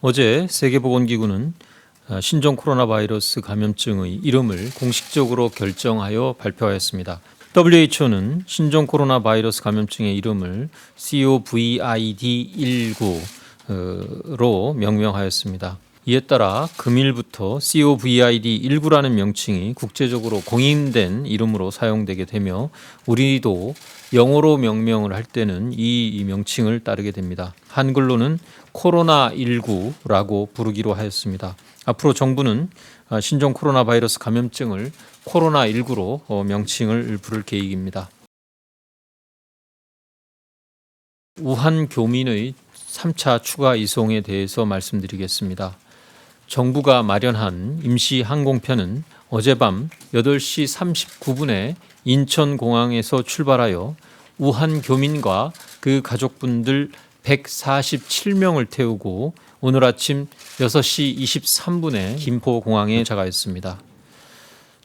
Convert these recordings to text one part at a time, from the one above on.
어제 세계보건기구는 신종 코로나 바이러스 감염증의 이름을 공식적으로 결정하여 발표하였습니다. WHO는 신종 코로나 바이러스 감염증의 이름을 COVID-19로 명명하였습니다. 이에 따라 금일부터 COVID-19라는 명칭이 국제적으로 공인된 이름으로 사용되게 되며 우리도 영어로 명명을 할 때는 이 명칭을 따르게 됩니다. 한글로는 코로나19라고 부르기로 하였습니다. 앞으로 정부는 신종 코로나 바이러스 감염증을 코로나19로 명칭을 부를 계획입니다. 우한 교민의 3차 추가 이송에 대해서 말씀드리겠습니다. 정부가 마련한 임시 항공편은 어젯밤 8시 39분에 인천공항에서 출발하여 우한 교민과 그 가족분들 147명을 태우고 오늘 아침 6시 23분에 김포공항에 자가했습니다.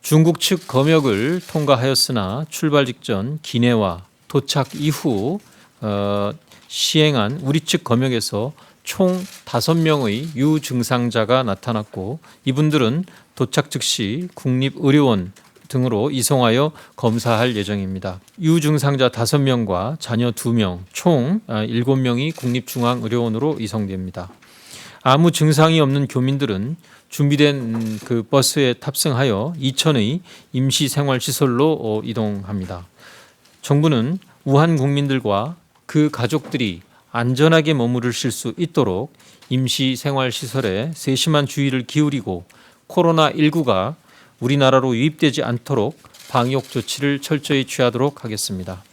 중국 측 검역을 통과하였으나 출발 직전 기내와 도착 이후 시행한 우리 측 검역에서 총 5명의 유증상자가 나타났고 이분들은 도착 즉시 국립의료원 등으로 이송하여 검사할 예정입니다. 유증상자 5명과 자녀 2명, 총 7명이 국립중앙의료원으로 이송됩니다. 아무 증상이 없는 교민들은 준비된 그 버스에 탑승하여 이천의 임시생활시설로 이동합니다. 정부는 우한 국민들과 그 가족들이 안전하게 머무르실 수 있도록 임시생활시설에 세심한 주의를 기울이고 코로나19가 우리나라로 유입되지 않도록 방역 조치를 철저히 취하도록 하겠습니다.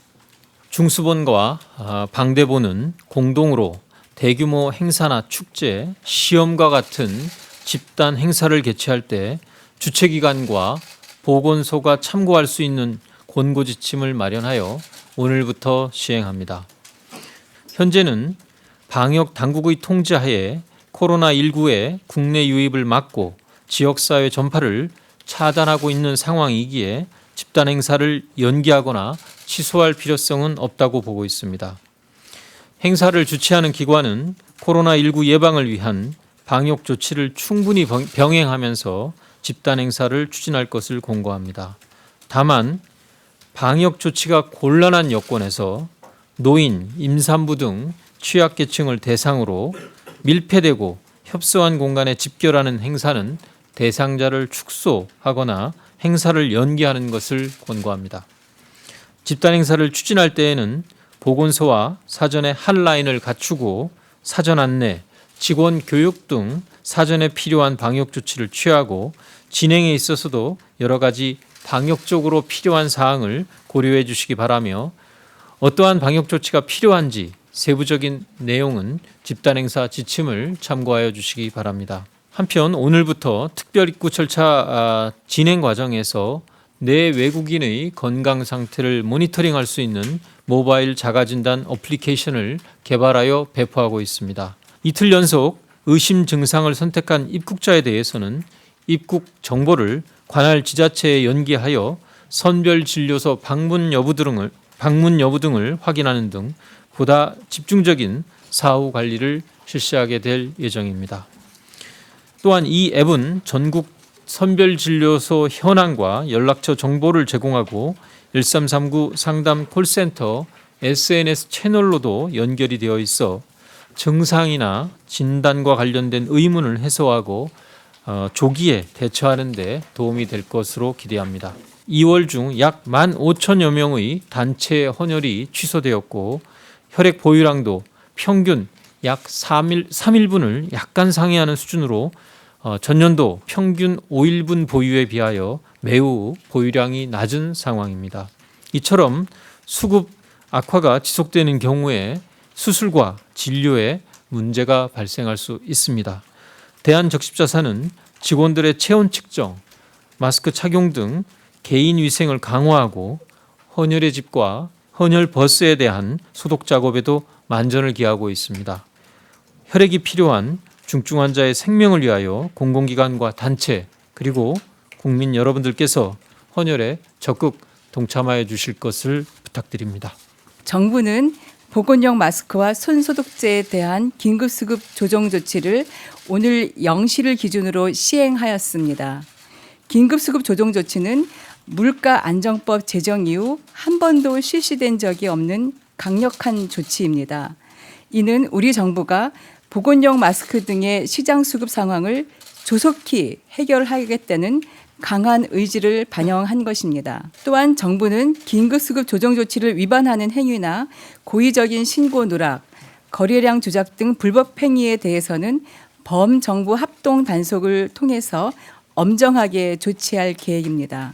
중수본과 방대본은 공동으로 대규모 행사나 축제, 시험과 같은 집단 행사를 개최할 때 주최기관과 보건소가 참고할 수 있는 권고지침을 마련하여 오늘부터 시행합니다. 현재는 방역 당국의 통제하에 코로나19의 국내 유입을 막고 지역사회 전파를 차단하고 있는 상황이기에 집단 행사를 연기하거나 취소할 필요성은 없다고 보고 있습니다. 행사를 주최하는 기관은 코로나19 예방을 위한 방역 조치를 충분히 병행하면서 집단 행사를 추진할 것을 권고합니다. 다만 방역 조치가 곤란한 여건에서 노인, 임산부 등 취약계층을 대상으로 밀폐되고 협소한 공간에 집결하는 행사는 대상자를 축소하거나 행사를 연기하는 것을 권고합니다. 집단 행사를 추진할 때에는 보건소와 사전에 핫라인을 갖추고 사전 안내, 직원 교육 등 사전에 필요한 방역 조치를 취하고 진행에 있어서도 여러 가지 방역적으로 필요한 사항을 고려해 주시기 바라며 어떠한 방역 조치가 필요한지 세부적인 내용은 집단 행사 지침을 참고하여 주시기 바랍니다. 한편 오늘부터 특별입국 절차 진행 과정에서 내 외국인의 건강 상태를 모니터링할 수 있는 모바일 자가진단 어플리케이션을 개발하여 배포하고 있습니다. 이틀 연속 의심 증상을 선택한 입국자에 대해서는 입국 정보를 관할 지자체에 연계하여 선별진료소 방문 여부 등을 확인하는 등 보다 집중적인 사후 관리를 실시하게 될 예정입니다. 또한 이 앱은 전국 선별진료소 현황과 연락처 정보를 제공하고 1339 상담 콜센터 SNS 채널로도 연결이 되어 있어 증상이나 진단과 관련된 의문을 해소하고 조기에 대처하는 데 도움이 될 것으로 기대합니다. 2월 중 약 15,000여 명의 단체 헌혈이 취소되었고 혈액 보유량도 평균 약 3일분을 약간 상회하는 수준으로 전년도 평균 5일분 보유에 비하여 매우 보유량이 낮은 상황입니다. 이처럼 수급 악화가 지속되는 경우에 수술과 진료에 문제가 발생할 수 있습니다. 대한적십자사는 직원들의 체온 측정, 마스크 착용 등 개인 위생을 강화하고 헌혈의 집과 헌혈 버스에 대한 소독 작업에도 만전을 기하고 있습니다. 혈액이 필요한 중증 환자의 생명을 위하여 공공기관과 단체 그리고 국민 여러분들께서 헌혈에 적극 동참하여 주실 것을 부탁드립니다. 정부는 보건용 마스크와 손소독제에 대한 긴급수급 조정 조치를 오늘 0시를 기준으로 시행하였습니다. 긴급수급 조정 조치는 물가안정법 제정 이후 한 번도 실시된 적이 없는 강력한 조치입니다. 이는 우리 정부가 보건용 마스크 등의 시장 수급 상황을 조속히 해결하겠다는 강한 의지를 반영한 것입니다. 또한 정부는 긴급수급 조정 조치를 위반하는 행위나 고의적인 신고 누락, 거래량 조작 등 불법 행위에 대해서는 범정부 합동 단속을 통해서 엄정하게 조치할 계획입니다.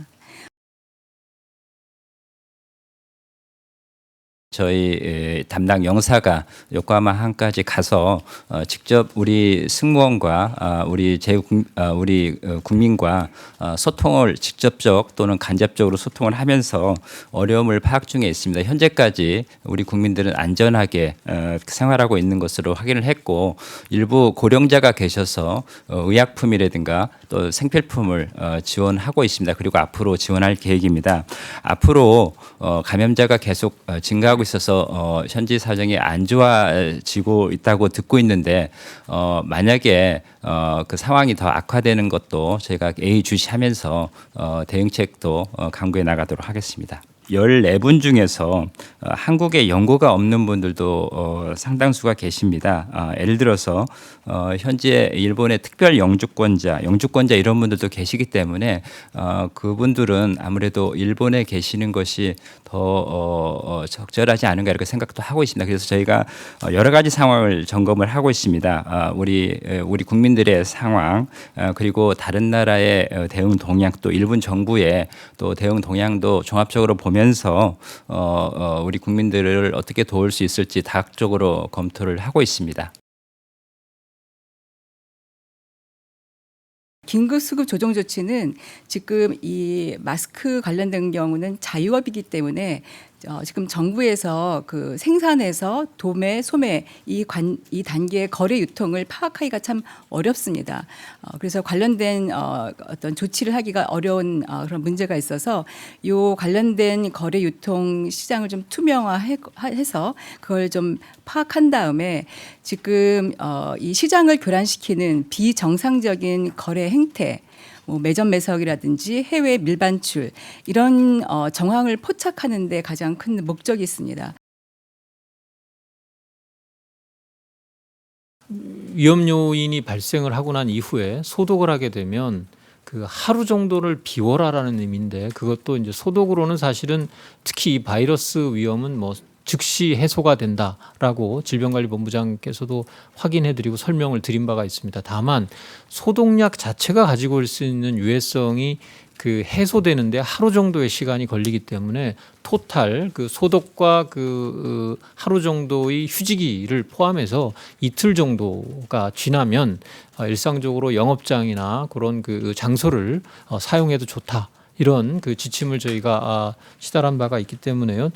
저희 담당 영사가 요코하마 항까지 가서 직접 우리 승무원과 우리 국민과 소통을 직접적 또는 간접적으로 소통을 하면서 어려움을 파악 중에 있습니다. 현재까지 우리 국민들은 안전하게 생활하고 있는 것으로 확인을 했고 일부 고령자가 계셔서 의약품이라든가 또 생필품을 지원하고 있습니다. 그리고 앞으로 지원할 계획입니다. 앞으로 감염자가 계속 증가하고 있어서 현지 사정이 안 좋아지고 있다고 듣고 있는데 만약에 그 상황이 더 악화되는 것도 저희가 예의주시하면서 대응책도 강구해 나가도록 하겠습니다. 14분 중에서 한국에 연고가 없는 분들도 상당수가 계십니다. 예를 들어서 현재 일본의 특별 영주권자 이런 분들도 계시기 때문에 그분들은 아무래도 일본에 계시는 것이 더 적절하지 않은가 이렇게 생각도 하고 있습니다. 그래서 저희가 여러 가지 상황을 점검을 하고 있습니다. 우리 국민들의 상황 그리고 다른 나라의 대응 동향 또 일본 정부의 또 대응 동향도 종합적으로 보면서 우리 국민들을 어떻게 도울 수 있을지 다각적으로 검토를 하고 있습니다. 긴급수급 조정 조치는 지금 이 마스크 관련된 경우는 자유업이기 때문에 지금 정부에서 그 생산에서 도매, 소매 이 단계의 거래 유통을 파악하기가 참 어렵습니다. 그래서 관련된 어떤 조치를 하기가 어려운 그런 문제가 있어서 이 관련된 거래 유통 시장을 좀 투명화해서 그걸 좀 파악한 다음에 지금 이 시장을 교란시키는 비정상적인 거래 행태 매점 매석이라든지 해외 밀반출 이런 정황을 포착하는 데 가장 큰 목적이 있습니다. 위험 요인이 발생을 하고 난 이후에 소독을 하게 되면 그 하루 정도를 비워라라는 의미인데 그것도 이제 소독으로는 사실은 특히 이 바이러스 위험은 뭐 즉시 해소가 된다라고 질병관리본부장께서도 확인해드리고 설명을 드린 바가 있습니다. 다만 소독약 자체가 가지고 올 수 있는 유해성이 그 해소되는데 하루 정도의 시간이 걸리기 때문에 토탈 그 소독과 그 하루 정도의 휴지기를 포함해서 이틀 정도가 지나면 일상적으로 영업장이나 그런 그 장소를 사용해도 좋다. 이런 그 지침을 저희가 시달한 바가 있기 때문에요.